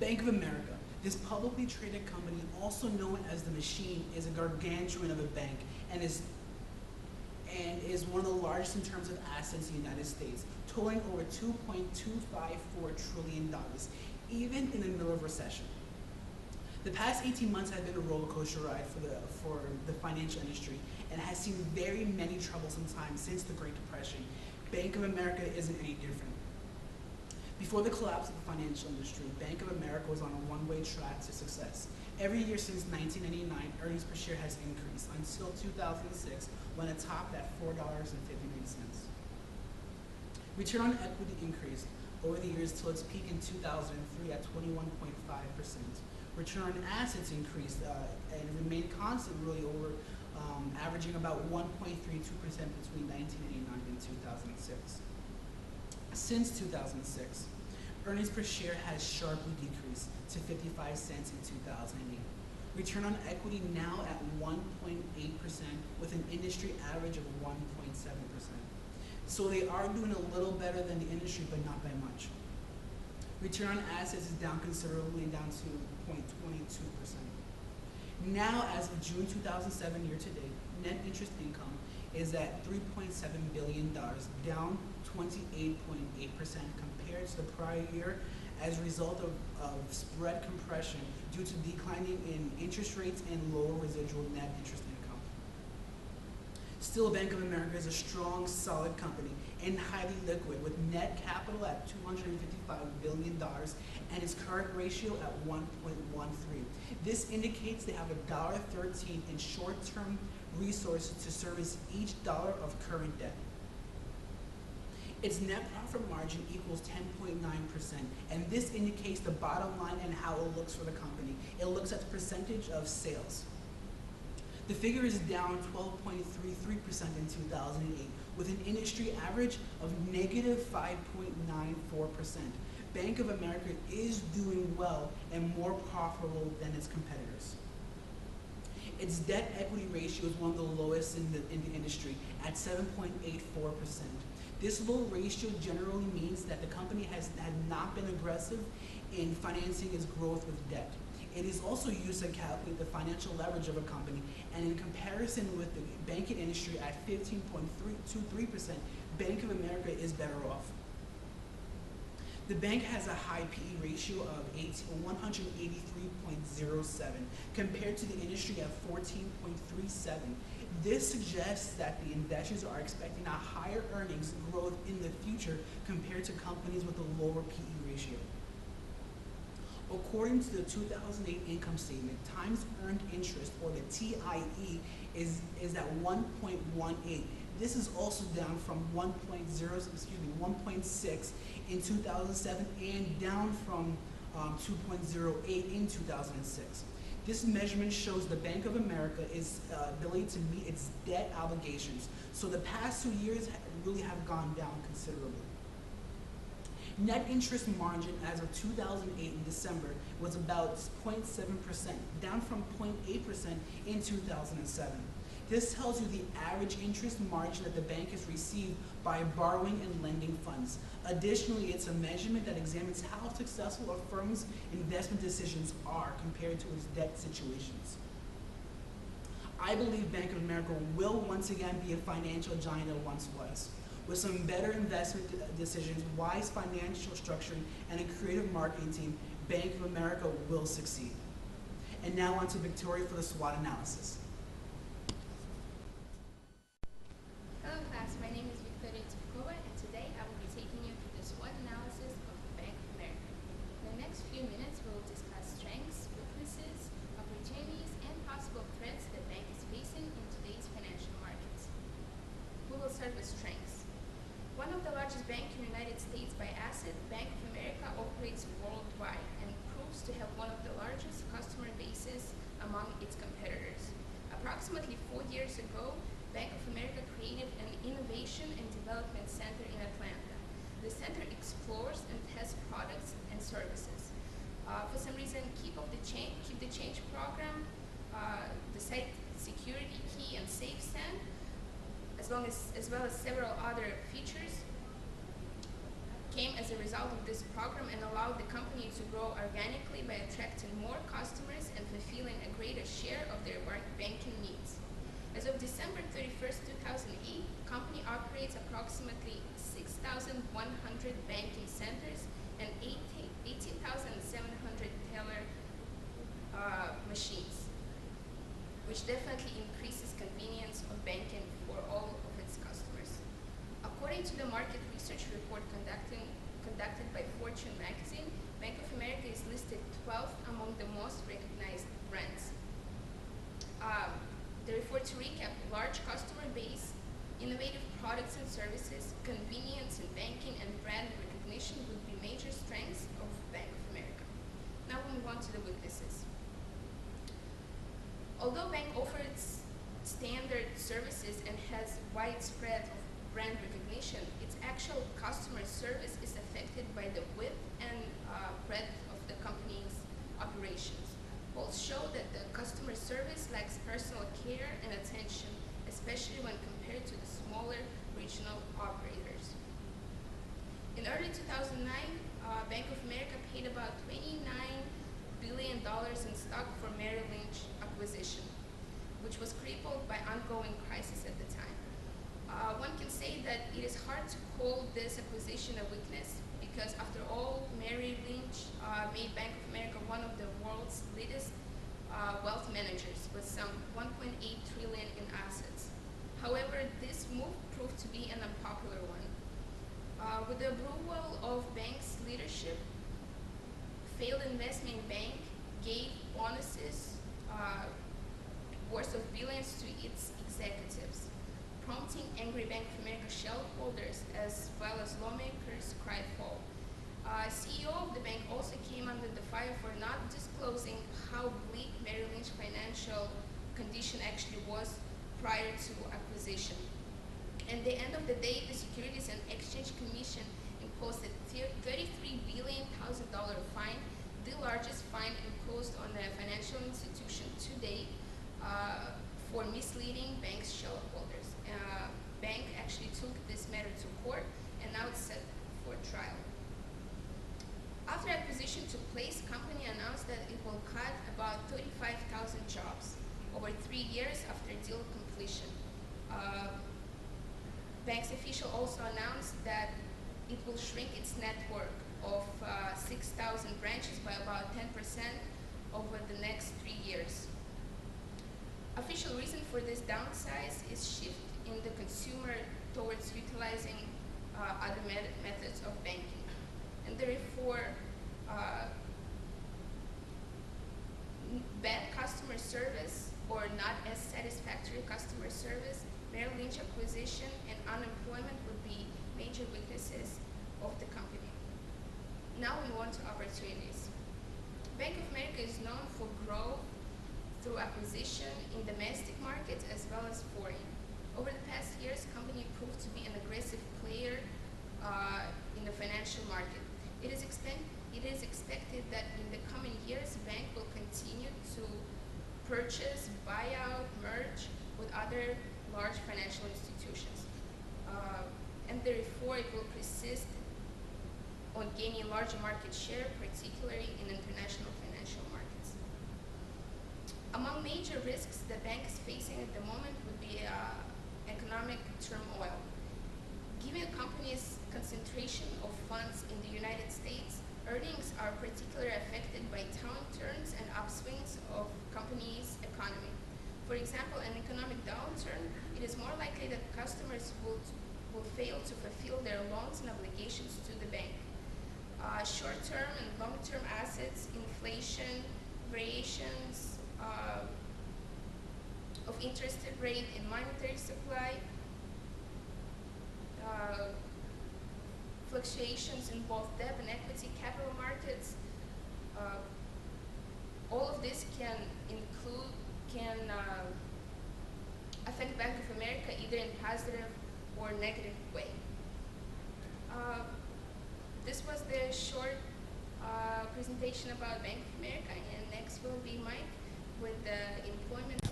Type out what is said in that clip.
Bank of America. This publicly traded company, also known as the Machine, is a gargantuan of a bank and is one of the largest in terms of assets in the United States, totaling over $2.254 trillion, even in the middle of recession. The past 18 months have been a roller coaster ride for the financial industry and has seen very many troublesome times since the Great Depression. Bank of America isn't any different. Before the collapse of the financial industry, Bank of America was on a one-way track to success. Every year since 1999, earnings per share has increased until 2006, when it topped at $4.59. Return on equity increased over the years till its peak in 2003 at 21.5%. Return on assets increased and remained constant really over averaging about 1.32% between 1989 and 2006. Since 2006, earnings per share has sharply decreased to 55 cents in 2008. Return on equity now at 1.8% with an industry average of 1.7%. So they are doing a little better than the industry, but not by much. Return on assets is down considerably, down to 0.22%. Now, as of June 2007 year to date, net interest income is at $3.7 billion, down 28.8% compared to the prior year as a result of spread compression due to declining in interest rates and lower residual net interest income. Still, Bank of America is a strong, solid company and highly liquid, with net capital at $255 billion and its current ratio at 1.13. This indicates they have $1.13 in short-term resources to service each dollar of current debt. Its net profit margin equals 10.9%, and this indicates the bottom line and how it looks for the company. It looks at the percentage of sales. The figure is down 12.33% in 2008, with an industry average of negative 5.94%. Bank of America is doing well and more profitable than its competitors. Its debt equity ratio is one of the lowest in the industry at 7.84%. This low ratio generally means that the company had not been aggressive in financing its growth with debt. It is also used to calculate the financial leverage of a company, and in comparison with the banking industry at 15.23%, Bank of America is better off. The bank has a high PE ratio of 183.07 compared to the industry at 14.37. This suggests that the investors are expecting a higher earnings growth in the future compared to companies with a lower PE ratio. According to the 2008 income statement, times earned interest, or the TIE, is at 1.18. This is also down from 1.6 in 2007 and down from 2.08 in 2006. This measurement shows the Bank of America is ability to meet its debt obligations. So the past 2 years really have gone down considerably. Net interest margin as of 2008 in December was about 0.7%, down from 0.8% in 2007. This tells you the average interest margin that the bank has received by borrowing and lending funds. Additionally, it's a measurement that examines how successful a firm's investment decisions are compared to its debt situations. I believe Bank of America will once again be a financial giant it once was. With some better investment decisions, wise financial structuring, and a creative marketing team, Bank of America will succeed. And now on to Victoria for the SWOT analysis. Hello class, my name is Victoria Tsipkova, and today I will be taking you through the SWOT analysis of Bank of America. In the next few minutes, we will discuss strengths, weaknesses, opportunities, and possible threats the bank is facing in today's financial markets. We will start with strengths. One of the largest banks in the United States by asset, Bank of America operates worldwide and proves to have one of the largest customer bases among its competitors. Approximately 4 years ago, Bank of America created an Innovation and Development Center in Atlanta. The center explores and tests products and services. For some reason, Keep the Change program, the site security key and safe stand, as well as several other features, came as a result of this program and allowed the company to grow organically by attracting more customers and fulfilling a greater share of their banking needs. As of December 31st, 2008, the company operates approximately 6,100 banking centers and 18,700 teller machines, which definitely increases convenience of banking for all of its customers. According to the market research report conducted by Fortune magazine, Bank of America is listed 12th among the most recognized brands. Therefore, to recap, large customer base, innovative products and services, convenience in banking, and brand recognition would be major strengths of Bank of America. Now we move on to the weaknesses. Although bank offers standard services and has widespread of brand recognition, its actual customer service is affected by the width and breadth of the company's operations. Polls show that the customer service lacks personal care and attention, especially when compared to the smaller regional operators. In early 2009, Bank of America paid about $29 billion in stock for Merrill Lynch acquisition, which was crippled by ongoing crisis at the time. One can say that it is hard to call this acquisition a weakness because, after all, Merrill Lynch made Bank of America one of the world's leading wealth managers with some $1.8 trillion in assets. However, this move proved to be an unpopular one. With the approval of bank's leadership, failed investment bank gave bonuses worth of billions to its executives, prompting angry Bank of America shareholders as well as lawmakers cried foul. CEO of the bank also came under the fire for not disclosing how bleak Merrill Lynch financial condition actually was prior to acquisition. At the end of the day, the Securities and Exchange Commission imposed a $33 billion fine, the largest fine imposed on a financial institution to date, for misleading bank's shareholders. Bank actually took this matter to court, and now it's set for trial. After acquisition took place, company announced that it will cut about 35,000 jobs over 3 years after deal completion. Bank's official also announced that it will shrink its network of 6,000 branches by about 10% over the next 3 years. Official reason for this downsize is shift in the consumer towards utilizing other methods of banking. And therefore, bad customer service or not as satisfactory customer service, Merrill Lynch acquisition, and unemployment would be major weaknesses of the company. Now we move on to opportunities. Bank of America is known for growth through acquisition in domestic markets as well as foreign. Over the past years, company proved to be an aggressive player in the financial market. It is expected that in the coming years, the bank will continue to purchase, buy out, merge with other large financial institutions. And therefore, it will persist on gaining larger market share, particularly in international financial markets. Among major risks the bank is facing at the moment would be economic turmoil. Given the company's concentration of funds in the United States, earnings are particularly affected by downturns and upswings of company's economy. For example, an economic downturn, it is more likely that customers will fail to fulfill their loans and obligations to the bank. Short-term and long-term assets, inflation, variations of interest rate and monetary supply, fluctuations in both debt and equity capital markets, all of this can affect Bank of America either in positive or negative way. This was the short presentation about Bank of America, and next will be Mike with the employment.